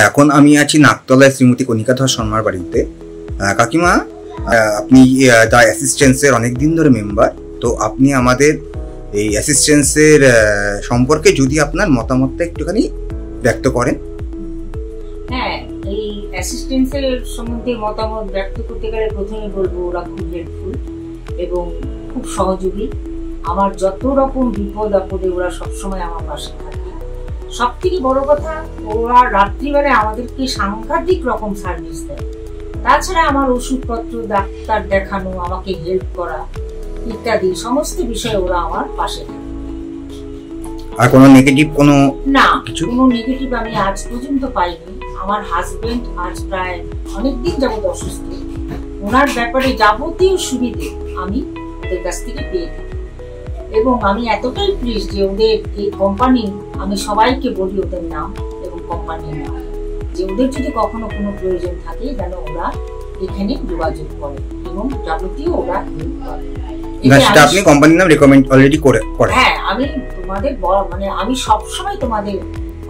এখন আমি আছি নাকতলায় শ্রীমতী কণিকা ধর শর্মার বাড়িতে। কাকিমা, আপনি দ্য অ্যাসিস্ট্যান্সের অনেক দিন ধরে মেম্বার, তো আপনি আমাদের এই অ্যাসিস্ট্যান্সের সম্পর্কে যদি আপনার মতামতটা একটুখানি ব্যক্ত করেন। হ্যাঁ, এই অ্যাসিস্ট্যান্সের সম্বন্ধে মতামত ব্যক্ত করতে গেলে প্রথমে বলবো ওরা খুব হেল্পফুল এবং খুব সহযোগী। আমার যত রকম বিপদ আপদে ওরা সবসময় আমার পাশে থাকে। সব থেকে বড় কথা, ওরা রাত্রিবেলায় আমাদেরকে সাংঘাতিক রকম সার্ভিস দেয়। তাছাড়া আমার ওষুধপত্র, ডাক্তার দেখানো, আমাকে হেল্প করা ইত্যাদি সমস্ত বিষয়ে ওরা আমার পাশে থাকে। আর কোনো নেগেটিভ কোনো না, কোনো নেগেটিভ আমি আজ পর্যন্ত পাইনি। আমার হাজবেন্ড আজ প্রায় অনেকদিন যাবত অসুস্থ, ওনার ব্যাপারে যাবতীয় সুবিধে আমি ওদের কাছ থেকে পেয়ে থাকি এবং আমি এতটাই প্লিজ যে ওদের এই কোম্পানি, আমি সবাইকে বলি ওদের নাম এবং কোম্পানির নাম, যে ওদের যদি কখনো কোনো প্রয়োজন থাকে যেন ওরা এখানে যোগাযোগ করে এবং যাবতীয় ওরা হেল্প করে। আপনি কোম্পানির নাম রেকমেন্ড অলরেডি করে? হ্যাঁ, আমি তোমাদের মানে আমি সবসময় তোমাদের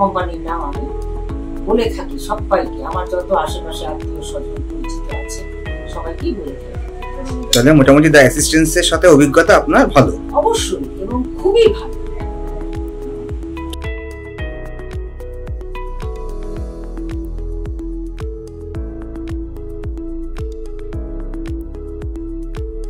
কোম্পানির নাম আমি বলে থাকি সবাইকে, আমার যত আশেপাশে আত্মীয় স্বজন পরিচিত আছে সবাইকেই বলে থাকি। তাহলে মোটামুটি দ্য অ্যাসিস্ট্যান্সের সাথে অভিজ্ঞতা আপনার ভালো? অবশ্যই, এবং খুবই ভালো।